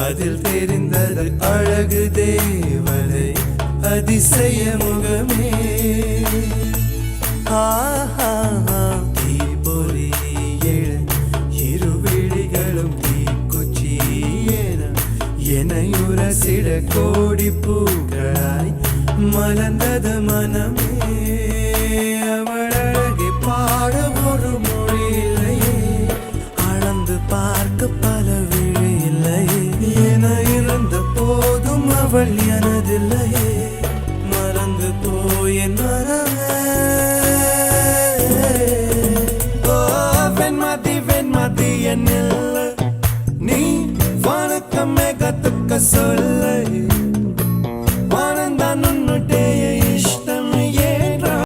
அதில் தெரிந்தது அழகு தேவதை அதிசய முகமே. தீப்பொறி இருவிழிகளும் தீக்குச்சி எனையுரசிட கோடி பூக்களாய் மலர்ந்தது மனமே. அவள் அழகை பாட ஒரு மொழி இல்லையே, அளந்து பார்க்க பல விழி இல்லையே. என இருந்த போதும் அவள் எனதில்லையே, மறந்து போய் என் மனமே. வெண்மதி என்னில்லை, நீ வணக்கமே கத்துக்க சொல்ல.